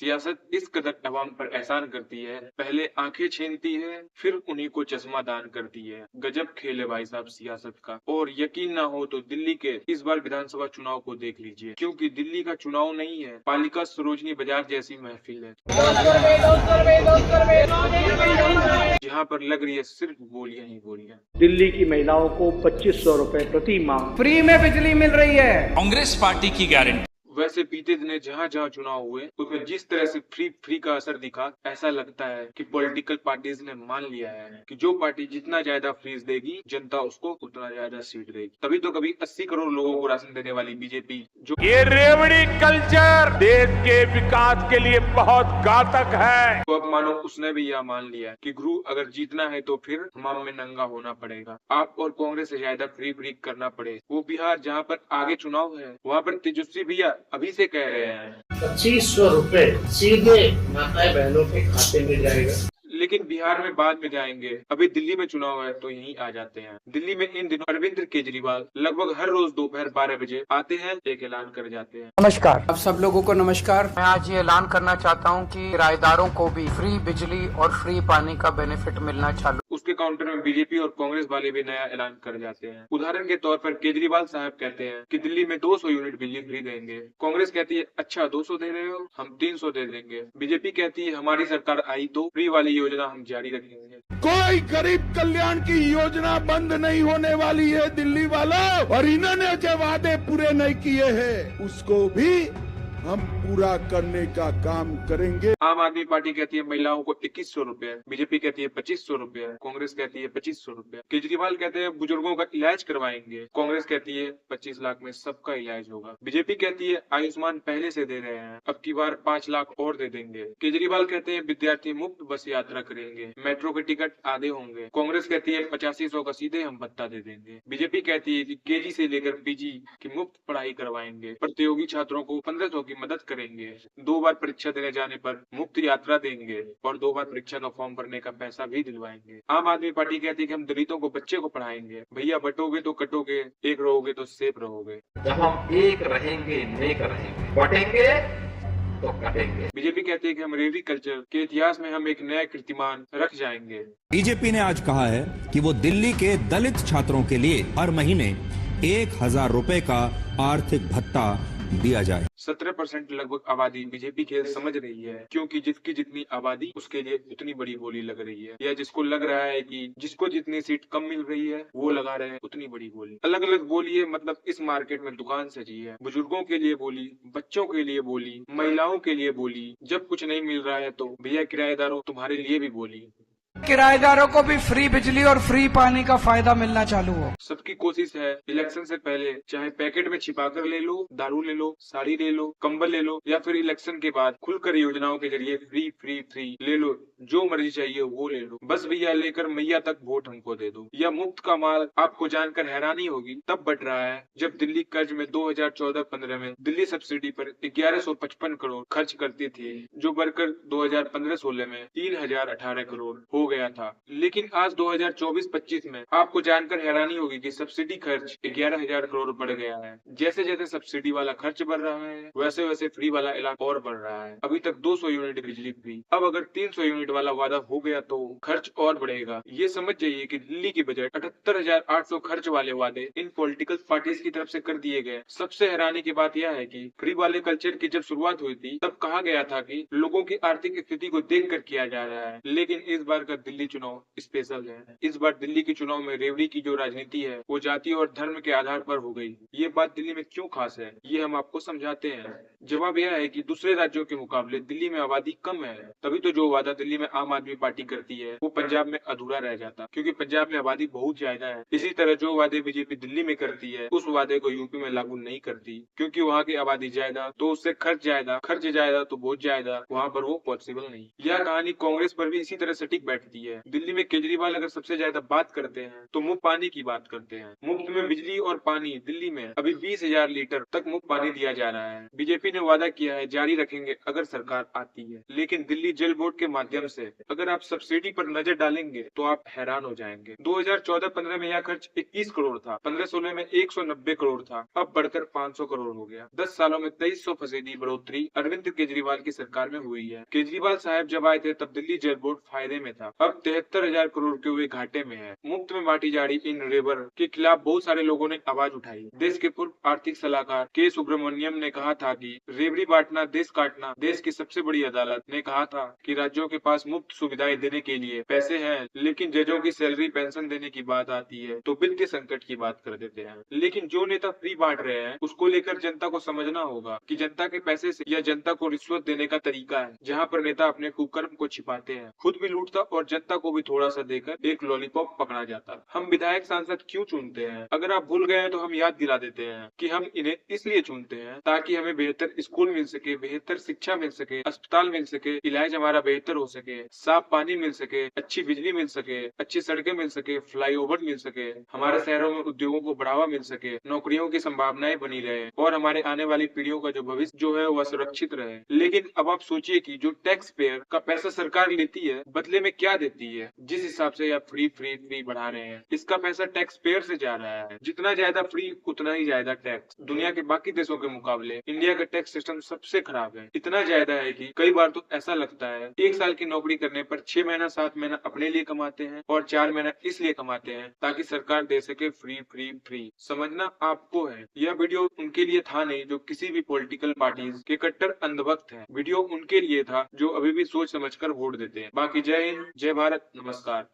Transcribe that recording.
सियासत इस कदर अवाम पर एहसान करती है, पहले आंखें छीनती है, फिर उन्हीं को चश्मा दान करती है। गजब खेल है भाई साहब सियासत का। और यकीन ना हो तो दिल्ली के इस बार विधानसभा चुनाव को देख लीजिए, क्योंकि दिल्ली का चुनाव नहीं है, पालिका सरोजनी बाजार जैसी महफिल है, जहाँ पर लग रही है सिर्फ गोलियां ही गोलियां। दिल्ली की महिलाओं को 2500 रुपए प्रति माह फ्री में बिजली मिल रही है। कांग्रेस पार्टी की गारंटी। वैसे बीते दिने जहाँ जहाँ चुनाव हुए उसमें जिस तरह से फ्री का असर दिखा, ऐसा लगता है कि पॉलिटिकल पार्टीज ने मान लिया है कि जो पार्टी जितना ज्यादा फ्रीज देगी, जनता उसको उतना ज्यादा सीट देगी। तभी तो कभी 80 करोड़ लोगों को राशन देने वाली बीजेपी, जो ये रेवड़ी कल्चर देश के विकास के लिए बहुत घातक है, तो अब मानो उसने भी यह मान लिया कि गुरु अगर जीतना है तो फिर हमाम में नंगा होना पड़ेगा, आप और कांग्रेस से ज्यादा फ्री करना पड़े। वो बिहार जहाँ पर आगे चुनाव है, वहाँ पर तेजस्वी भैया अभी से कह रहे हैं 2500 रुपए सीधे माताएं बहनों के खाते में जाएगा। लेकिन बिहार में बाद में जाएंगे, अभी दिल्ली में चुनाव है तो यहीं आ जाते हैं। दिल्ली में इन दिनों अरविंद केजरीवाल लगभग हर रोज दोपहर 12 बजे आते हैं, एक ऐलान कर जाते हैं। नमस्कार अब सब लोगों को नमस्कार। मैं आज ये ऐलान करना चाहता हूँ कि किराएदारों को भी फ्री बिजली और फ्री पानी का बेनिफिट मिलना चालू। उसके काउंटर में बीजेपी और कांग्रेस वाले भी नया ऐलान कर जाते हैं। उदाहरण के तौर पर केजरीवाल साहब कहते हैं कि दिल्ली में 200 यूनिट बिजली फ्री देंगे। कांग्रेस कहती है अच्छा 200 दे रहे हो, हम 300 दे देंगे। बीजेपी कहती है हमारी सरकार आई तो फ्री वाली योजना हम जारी रखेंगे। कोई गरीब कल्याण की योजना बंद नहीं होने वाली है दिल्ली वालों, और इन्होंने जो वादे पूरे नहीं किए हैं उसको भी हम पूरा करने का काम करेंगे। आम आदमी पार्टी कहती है महिलाओं को 2100 रुपए, बीजेपी कहती है 2500 रुपए, कांग्रेस कहती है 2500 रुपए। केजरीवाल कहते हैं बुजुर्गों का इलाज करवाएंगे, कांग्रेस कहती है 25 लाख में सबका इलाज होगा। बीजेपी कहती है आयुष्मान पहले से दे रहे हैं, अब की बार 5 लाख और दे देंगे। केजरीवाल कहते हैं विद्यार्थी मुफ्त बस यात्रा करेंगे, मेट्रो के टिकट आधे होंगे। कांग्रेस कहती है 8500 का सीधे हम भत्ता दे देंगे। बीजेपी कहती है कि केजी से लेकर पीजी की मुफ्त पढ़ाई करवाएंगे, प्रतियोगी छात्रों को 1500 की मदद करेंगे, 2 बार परीक्षा देने जाने पर मुफ्त यात्रा देंगे और 2 बार परीक्षा का फॉर्म भरने का पैसा भी दिलवाएंगे। आम आदमी पार्टी कहती है कि हम दलितों को बच्चे को पढ़ाएंगे, भैया बटोगे तो कटोगे, एक रहोगे तो सेफ रहोगे। जब हम एक रहेंगे नेक रहेंगे, बटेंगे तो कटेंगे। बीजेपी कहती है कि हम रेवड़ी कल्चर के इतिहास में हम एक नया कीर्तिमान रख जाएंगे। बीजेपी ने आज कहा है कि वो दिल्ली के दलित छात्रों के लिए हर महीने 1000 रुपए का आर्थिक भत्ता दिया जाए। 17% लगभग आबादी बीजेपी खेल समझ रही है, क्योंकि जिसकी जितनी आबादी उसके लिए उतनी बड़ी बोली लग रही है, या जिसको लग रहा है कि जिसको जितनी सीट कम मिल रही है वो लगा रहे हैं उतनी बड़ी बोली। अलग अलग बोली है, मतलब इस मार्केट में दुकान सजी है। बुजुर्गों के लिए बोली, बच्चों के लिए बोली, महिलाओं के लिए बोली। जब कुछ नहीं मिल रहा है तो भैया किराएदारों तुम्हारे लिए भी बोली। किराएदारों को भी फ्री बिजली और फ्री पानी का फायदा मिलना चालू हो। सबकी कोशिश है इलेक्शन से पहले चाहे पैकेट में छिपाकर ले लो, दारू ले लो, साड़ी ले लो, कंबल ले लो, या फिर इलेक्शन के बाद खुलकर योजनाओं के जरिए फ्री ले लो, जो मर्जी चाहिए वो ले लो, बस भैया लेकर मैया तक वोट हमको दे दो। यह मुफ्त का माल आपको जानकर हैरानी होगी तब बट रहा है जब दिल्ली कर्ज में 2014-15 में दिल्ली सब्सिडी पर 1155 करोड़ खर्च करती थी, जो बढ़कर 2015-16 में 3018 करोड़ हो गया था। लेकिन आज 2024-25 में आपको जानकर हैरानी होगी कि सब्सिडी खर्च 11,000 करोड़ बढ़ गया है। जैसे जैसे सब्सिडी वाला खर्च बढ़ रहा है, वैसे वैसे फ्री वाला इलाका और बढ़ रहा है। अभी तक 200 यूनिट बिजली फ्री, अब अगर 300 यूनिट वाला वादा हो गया तो खर्च और बढ़ेगा। ये समझ जाइए कि दिल्ली की बजट 78,800 खर्च वाले वादे इन पॉलिटिकल पार्टीज की तरफ से कर दिए गए। सबसे हैरानी की बात यह है कि फ्री वाले कल्चर की जब शुरुआत हुई थी तब कहा गया था कि लोगों की आर्थिक स्थिति को देख कर किया जा रहा है, लेकिन इस बार का दिल्ली चुनाव स्पेशल है। इस बार दिल्ली के चुनाव में रेवड़ी की जो राजनीति है वो जाति और धर्म के आधार पर हो गई। ये बात दिल्ली में क्यों खास है, ये हम आपको समझाते हैं। जवाब यह है कि दूसरे राज्यों के मुकाबले दिल्ली में आबादी कम है, तभी तो जो वादा दिल्ली में आम आदमी पार्टी करती है वो पंजाब में अधूरा रह जाता, क्योंकि पंजाब में आबादी बहुत ज्यादा है। इसी तरह जो वादे बीजेपी दिल्ली में करती है उस वादे को यूपी में लागू नहीं करती, क्योंकि वहाँ की आबादी ज्यादा तो उससे खर्च ज्यादा तो बहुत ज्यादा, वहाँ पर वो पॉसिबल नहीं। यह कहानी कांग्रेस पर भी इसी तरह सटीक बैठती है। दिल्ली में केजरीवाल अगर सबसे ज्यादा बात करते हैं तो मुफ्त पानी की बात करते हैं। मुफ्त में बिजली और पानी दिल्ली में अभी 20,000 लीटर तक मुफ्त पानी दिया जा रहा है। बीजेपी ने वादा किया है जारी रखेंगे अगर सरकार आती है, लेकिन दिल्ली जल बोर्ड के माध्यम से अगर आप सब्सिडी पर नजर डालेंगे तो आप हैरान हो जाएंगे। 2014-15 में यह खर्च 21 करोड़ था, 15-16 में 190 करोड़ था, अब बढ़कर 500 करोड़ हो गया। 10 सालों में 2300% बढ़ोतरी अरविंद केजरीवाल की सरकार में हुई है। केजरीवाल साहब जब आए थे तब दिल्ली जल बोर्ड फायदे में था, अब 73,000 करोड़ के हुए घाटे में है। मुफ्त में बांटी जा रही इन रेवर के खिलाफ बहुत सारे लोगों ने आवाज उठाई। देश के पूर्व आर्थिक सलाहकार के सुब्रमण्यम ने कहा था कि रेवड़ी बांटना देश काटना। देश की सबसे बड़ी अदालत ने कहा था कि राज्यों के पास मुफ्त सुविधाएं देने के लिए पैसे हैं, लेकिन जजों की सैलरी पेंशन देने की बात आती है तो वित्तीय संकट की बात कर देते हैं। लेकिन जो नेता फ्री बांट रहे हैं उसको लेकर जनता को समझना होगा कि जनता के पैसे से या जनता को रिश्वत देने का तरीका है, जहाँ पर नेता अपने कुकर्म को छिपाते हैं, खुद भी लूटता और जनता को भी थोड़ा सा देकर एक लॉलीपॉप पकड़ा जाता। हम विधायक सांसद क्यों चुनते हैं? अगर आप भूल गए तो हम याद दिला देते हैं कि हम इन्हें इसलिए चुनते हैं ताकि हमें बेहतर स्कूल मिल सके, बेहतर शिक्षा मिल सके, अस्पताल मिल सके, इलाज हमारा बेहतर हो सके, साफ पानी मिल सके, अच्छी बिजली मिल सके, अच्छी सड़कें मिल सके, फ्लाईओवर मिल सके, हमारे शहरों में उद्योगों को बढ़ावा मिल सके, नौकरियों की संभावनाएं बनी रहे और हमारे आने वाली पीढ़ियों का जो भविष्य जो है वह सुरक्षित रहे। लेकिन अब आप सोचिए कि जो टैक्स पेयर का पैसा सरकार लेती है बदले में क्या देती है? जिस हिसाब से आप फ्री बढ़ा रहे हैं, इसका पैसा टैक्स पेयर से जा रहा है। जितना ज्यादा फ्री उतना ही ज्यादा टैक्स। दुनिया के बाकी देशों के मुकाबले इंडिया का टैक्स सिस्टम सबसे खराब है। इतना ज्यादा है कि कई बार तो ऐसा लगता है 1 साल की नौकरी करने पर 6 महीना 7 महीना अपने लिए कमाते हैं और 4 महीना इसलिए कमाते हैं ताकि सरकार दे सके फ्री। समझना आपको है। यह वीडियो उनके लिए था नहीं जो किसी भी पॉलिटिकल पार्टीज के कट्टर अंधभक्त हैं। वीडियो उनके लिए था जो अभी भी सोच समझकर वोट देते हैं। बाकी जय हिंद, जय भारत, नमस्कार।